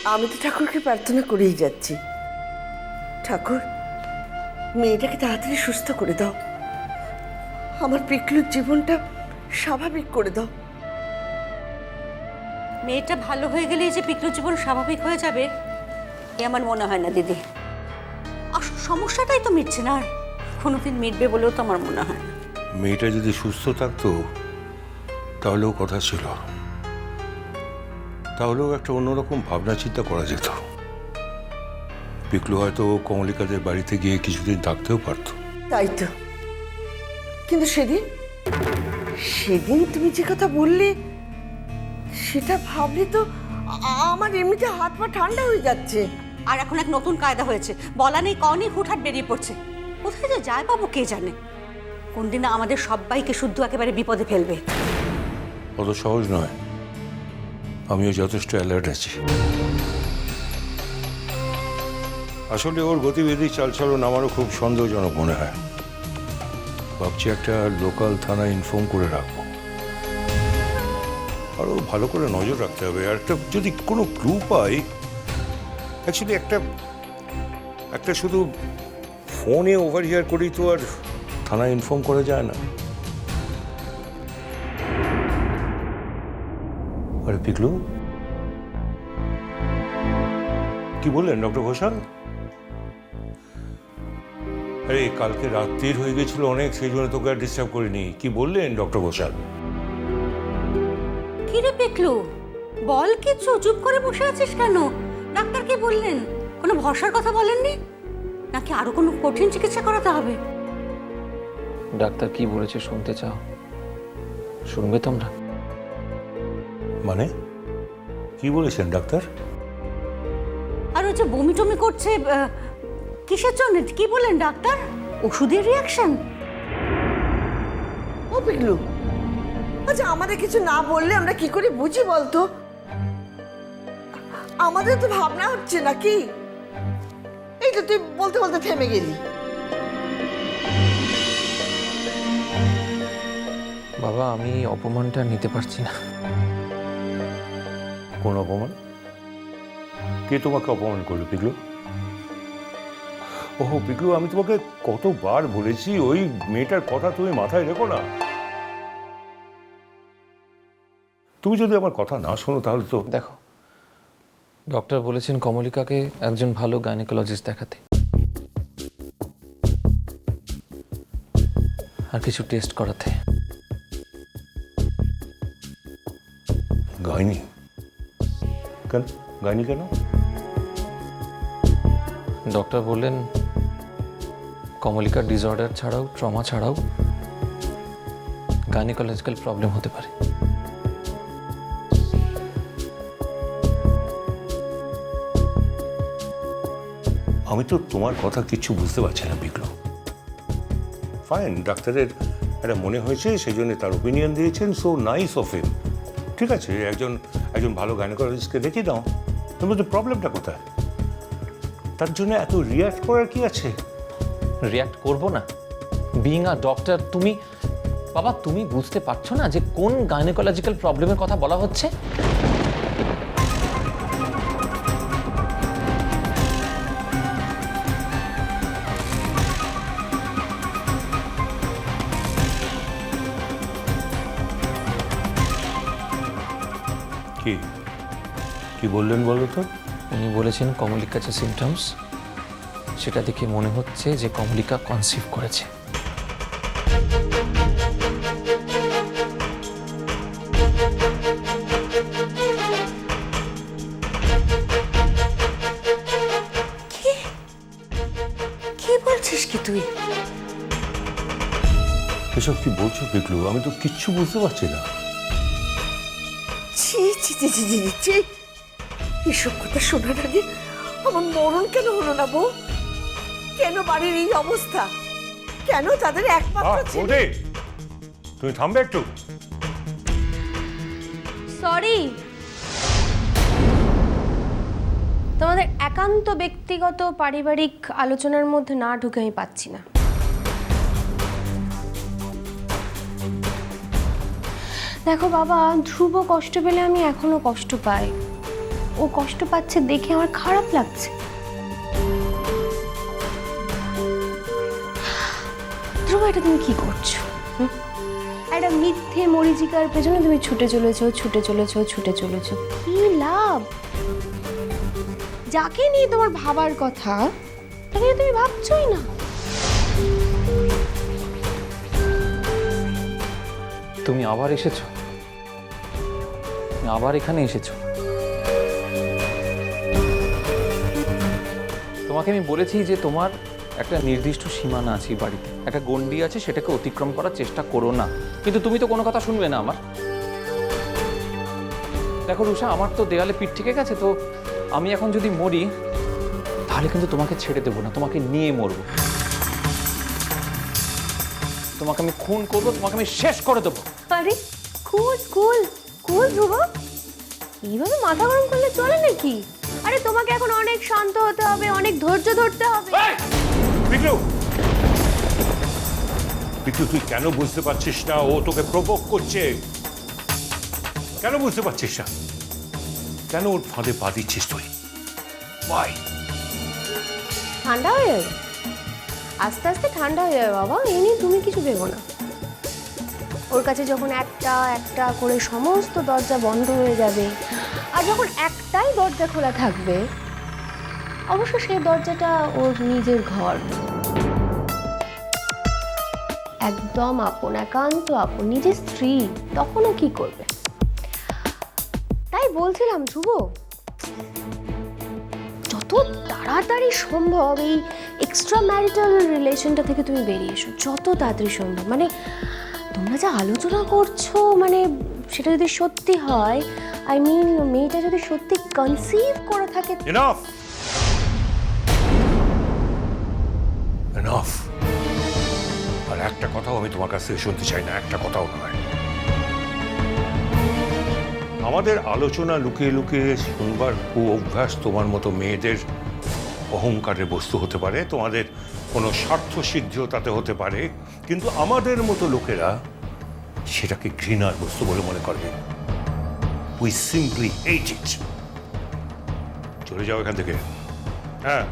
আমি তো ঠাকুরকে প্রার্থনা করেই যাচ্ছি, ঠাকুর মেয়েটাকে তাড়াতাড়ি সুস্থ করে দাও, আমার পিকলুর জীবনটা স্বাভাবিক করে দাও। মেয়েটা ভালো হয়ে গেলেই যে পিকলুর জীবন স্বাভাবিক হয়ে যাবে এ আমার মনে হয় না দিদি। আর সমস্যাটাই তো মিটছে না, আর কোনোদিন মিটবে বলেও তো আমার মনে হয় না। মেয়েটা যদি সুস্থ থাকতো তাহলেও কথা ছিল, তাহলেও একটা অন্যরকম ভাবনা চিন্তা করা যেত। পিকলু হয়তো কমলিকাদের বাড়িতে গিয়ে কিছুদিন থাকতেও পারত। তাই তো, কিন্তু সেদিন সেদিন তুমি যে কথা বললে সেটা ভাবলে তো আমার এমনিতে হাত পা ঠান্ডা হয়ে যাচ্ছে। আর এখন এক নতুন কায়দা হয়েছে, বলা নেই কওয়া নেই হুটহাট বেরিয়ে পড়ছে। কোথায় যে যায় পাবো কে জানে, কোন দিন আমাদের সবাইকে শুদ্ধ একেবারে বিপদে ফেলবে। অত সহজ নয়, আমিও যথেষ্ট অ্যালার্ট আছি। আসলে ওর গতিবিধি চালচলন আমারও খুব সন্দেহজনক মনে হয়। ভাবছি একটা লোকাল থানায় ইনফর্ম করে রাখবো, আরও ভালো করে নজর রাখতে হবে। আর একটা যদি কোনো ক্লু পাই, অ্যাকচুয়ালি একটা শুধু ফোনে ওভারহিয়ার করেই তো আর থানায় ইনফর্ম করা যায় না। আরে পিকলু, কি বললেন ডক্টর ঘোষাল? আরে কালকে রাত্রির হয়ে গেছিল অনেক, সেই জন্য তোকে আর ডিস্টার্ব করিনি। কি বললেন ডক্টর ঘোষাল? কি রে পিকলু, বল কিছু, চুপ করে বসে আছিস কেন? ডাক্তার কি বললেন? কোনো ভরসার কথা বলেননি নাকি আরো কোনো কঠিন চিকিৎসা করাতে হবে? ডাক্তার কি বলেছে শুনতে চাও? শুনবে তোমরা? মানে কি বলেছেন ডাক্তার? আর ওই যে বমি টমি করছে, কিসের জন্য, কি বললেন ডাক্তার? ওষুধের রিয়াকশন? ও পিকলু, আচ্ছা আমাদের কিছু না বললে আমরা কি করে বুঝি বলতো? আমাদের তো ভাবনা হচ্ছে নাকি? এই তো তুই বলতে বলতে থেমে গেলি। বাবা, আমি অপমানটা নিতে পারছি না। কোন অপমান? কে তোমাকে অপমান করলো পিকলু? ওহো পিকলু, আমি তোমাকে কতবার বলেছি ওই মেয়েটার কথা তুমি মাথায় রেখো না। তুমি যদি আমার কথা না শোনো তাহলে তো। দেখো, ডক্টর বলেছেন কমলিকাকে একজন ভালো গাইনোকোলজিস্ট দেখাতে, আর কিছু টেস্ট করাতে। গাইনি কেন? গাইনি কেন? ডক্টর বললেন কমলিকার ডিসঅর্ডার ছাড়াও, ট্রমা ছাড়াও গাইনোকোলজিক্যাল প্রবলেম হতে পারে। আমি তো তোমার কথা কিছু বুঝতে পারছি না পিকলু। ফাইন, ডাক্তারের একটা মনে হয়েছে সেই জন্য তার ওপিনিয়ন দিয়েছেন, সো নাইস অফ হিম। ঠিক আছে, একজন ভালো গাইনোকোলজিস্টকে দেখিয়ে দাও। তোর মধ্যে প্রবলেমটা কোথায়? তার জন্য এত রিয়াক্ট করার কি আছে? রিয়াক্ট করবো না? বিইং আ ডক্টর, তুমি বাবা তুমি বুঝতে পারছো না যে কোন গাইনোকোলজিক্যাল প্রবলেমের কথা বলা হচ্ছে? কি কি বললেন বলো তো? উনি বলেছেন কমলিকার যে সিমটমস, সেটা দেখে মনে হচ্ছে যে কমলিকা কনসিভ করেছে। কি বলছিস কি তুই? এসব কি বলছো পিকলু? আমি তো কিচ্ছু বুঝতে পারছি না। ছি ছি ছি ছি ছি ছি, এসব কথা শোনার আগে আমার মরণ কেন হলো না বউ? কেন বাড়ির এই অবস্থা? কেন তাদের একমাত্র ছেলে? তুমি থামবে একটু? সরি, তোমাদের একান্ত ব্যক্তিগত পারিবারিক আলোচনার মধ্যে না ঢুকে আমি পাচ্ছি না। দেখো বাবা, ধ্রুব কষ্ট পেলে আমি এখনো কষ্ট পাই। ও ও কষ্ট পাচ্ছে দেখে আমার খারাপ লাগছে। ধ্রুব, এটা তুমি কি করছো? একটা মিথ্যে মরিচিকার পেছনে তুমি ছুটে চলেছো, ছুটে চলেছো, ছুটে চলেছো, কি লাভ? যাকে নিয়ে তোমার ভাবার কথা তাকে নিয়ে তুমি ভাবছোই না। তুমি আবার এসেছো, তুমি আবার এখানে এসেছো। তোমাকে আমি বলেছি যে তোমার একটা নির্দিষ্ট সীমানা আছে বাড়িতে, একটা গণ্ডি আছে, সেটাকে অতিক্রম করার চেষ্টা করো না। কিন্তু তুমি তো কোনো কথা শুনবে না আমার। দেখো রুষা, আমার তো দেয়ালে পিঠ থেকে গেছে, তো আমি এখন যদি মরি তাহলে কিন্তু তোমাকে ছেড়ে দেবো না, তোমাকে নিয়ে মরবো। তোমাকে আমি খুন করবো, তোমাকে আমি শেষ করে দেবো। আরে কুল কুল কুল ধ্রুব, এইভাবে মাথা গরম করলে চলে নাকি? আরে তোমাকে এখন অনেক শান্ত হতে হবে, অনেক ধৈর্য ধরতে হবে। পিকলু, পিকলু, তুই কেন বুঝতে পারছিস না ও তোকে প্রভোগ করছে? কেন বুঝতে পারছিস না? কেন ওর ফাঁদে পা দিচ্ছিস তুই? Why? ঠান্ডা হয়ে যাবে, আস্তে আস্তে ঠান্ডা হয়ে যাবে বাবা, এই নিয়ে তুমি কিছু ভেবো না। ওর কাছে যখন একটা একটা করে সমস্ত দরজা বন্ধ হয়ে যাবে, আর যখন একটাই দরজা খোলা থাকবে, অবশ্য সেই দরজাটা ওর নিজের ঘর, একদম আপন, একান্ত আপন, নিজের স্ত্রী, তখনও কি করবে? তাই বলছিলাম ধ্রুব, যত তাড়াতাড়ি সম্ভব এই এক্সট্রা ম্যারিটাল রিলেশনটা থেকে তুমি বেরিয়ে এসো, যত তাড়াতাড়ি সম্ভব। মানে তোমরা যা আলোচনা করছো, মানে সেটা যদি সত্যি হয়, আই মিন মেয়েটা যদি সত্যি কনসিভ করে থাকে। Enough! Enough! আর একটা কথাও আমি তোমার কাছ থেকে শুনতে চাই না, একটা কথাও নয়। আমাদের আলোচনা লুকিয়ে লুকিয়ে শুনবার অভ্যাস তোমার মতো মেয়েদের অহংকারের বস্তু হতে পারে, তোমাদের কোনো স্বার্থ সিদ্ধিও তাতে হতে পারে, কিন্তু আমাদের মতো লোকেরা সেটাকে ঘৃণার বস্তু বলে মনে করবে। উই সিম্পলি হেট ইট। চলে যাও এখান থেকে। হ্যাঁ,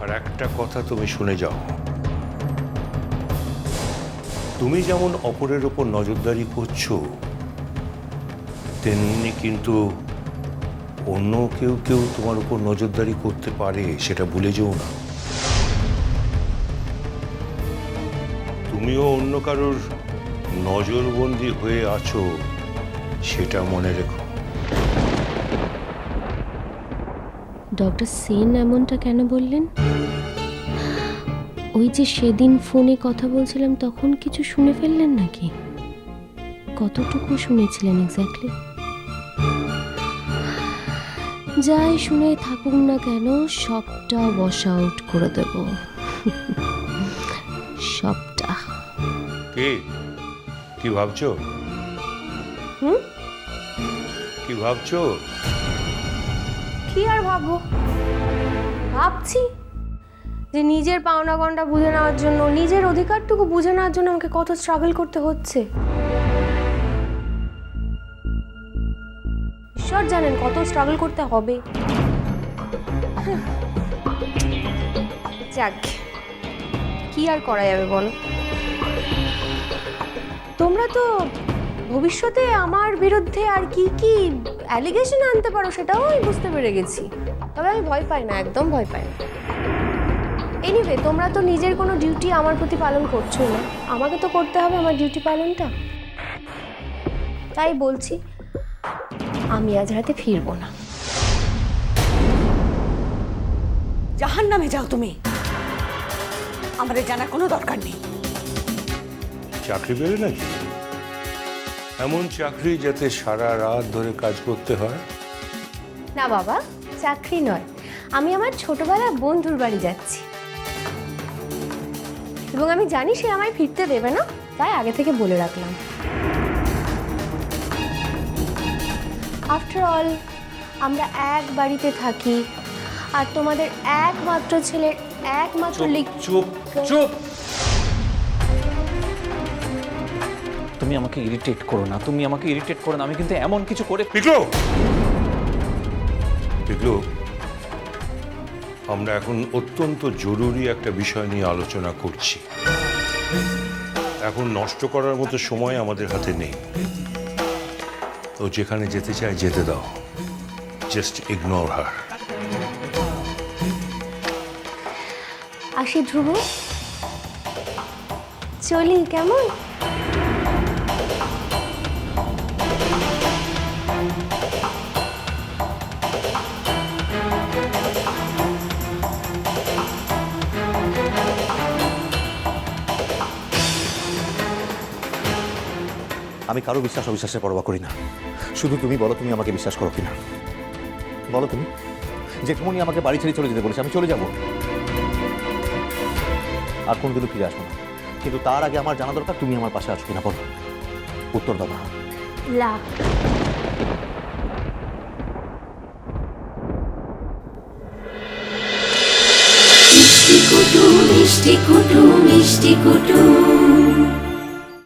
আর একটা কথা তুমি শুনে যাও, তুমি যেমন অপরের ওপর নজরদারি করছো, তেমনি কিন্তু অন্য কেউ কেউ তোমার উপর নজরদারি করতে পারে, সেটা ভুলে যেও না। তুমিও অন্য কারোর নজরবন্দি হয়ে আছো, সেটা মনে রেখো। ডক্টর সেন এমনটা কেন বললেন? ওই যে সেদিন ফোনে কথা বলছিলাম, তখন কিছু শুনে ফেললেন নাকি? কতটুকু শুনেছিলেন এক্স্যাক্টলি? যাই শুনে থাকুক না কেন, সবটা ওয়াশ আউট করে দেব, সবটা। কি ভাবছো? কি ভাবছো? কি আর ভাববো, ভাবছি যে নিজের পাওনা গন্ডা বুঝে নেওয়ার জন্য, নিজের অধিকারটুকু বুঝে নেওয়ার জন্য আমাকে কত স্ট্রাগল করতে হচ্ছে। ঈশ্বর জানেন কত স্ট্রাগল করতে হবে। যাক, কি আর করা যাবে বলো? তোমরা তো ভবিষ্যতে আমার বিরুদ্ধে আর কি কি অ্যালিগেশন আনতে পারো সেটাও আমি বুঝতে পেরে গেছি, তবে আমি ভয় পাই না, একদম ভয় পাই না। এনিওয়ে, তোমরা তো নিজের কোনো ডিউটি আমার প্রতি পালন করছো না, আমাকে তো করতে হবে আমার ডিউটি পালনটা। তাই বলছি, আমি আজ রাতে ফিরবো না। জাহান্নামে যাও তুমি, আমাদের জানার কোনো দরকার নেই। চাকরি পেলে নাকি? এমন চাকরি যাতে সারা রাত ধরে কাজ করতে হয়? না বাবা, চাকরি নয়, আমি আমার ছোটবেলার বন্ধুর বাড়ি যাচ্ছি, এবং আমি জানি সে আমায় ফিরতে দেবে না, তাই আগে থেকে বলে রাখলাম। আফটার অল আমরা এক বাড়িতে থাকি, আর তোমাদের একমাত্র ছেলের একমাত্র চুপ চুপ। তুমি আমাকে ইরিটেট করো না, তুমি আমাকে ইরিটেট করো না। আমি কিন্তু এমন কিছু করে পিকলু, দেখলো, আমরা এখন অত্যন্ত জরুরি একটা বিষয় নিয়ে আলোচনা করছি। এখন নষ্ট করার মতো সময় আমাদের হাতে নেই। তো যেখানে যেতে চায় যেতে দাও, জাস্ট ইগনোর হার। আসি ধ্রুব, চলি কেমন? আমি কারো বিশ্বাস অবিশ্বাসের পরোয়া করি না। শুধু তুমি বলো, তুমি আমাকে বিশ্বাস করো কিনা বলো। তুমি যেখানে আমাকে বাড়ি ছেড়ে চলে যেতে বলেছে, আমি চলে যাব, আর কোনদিনও ফিরে আসবো না। কিন্তু তার আগে আমার জানা দরকার তুমি আমার পাশে আছো কিনা, বলো। উত্তর দাও না। লা মিষ্টি কুটু মিষ্টি কুটু মিষ্টি কুটু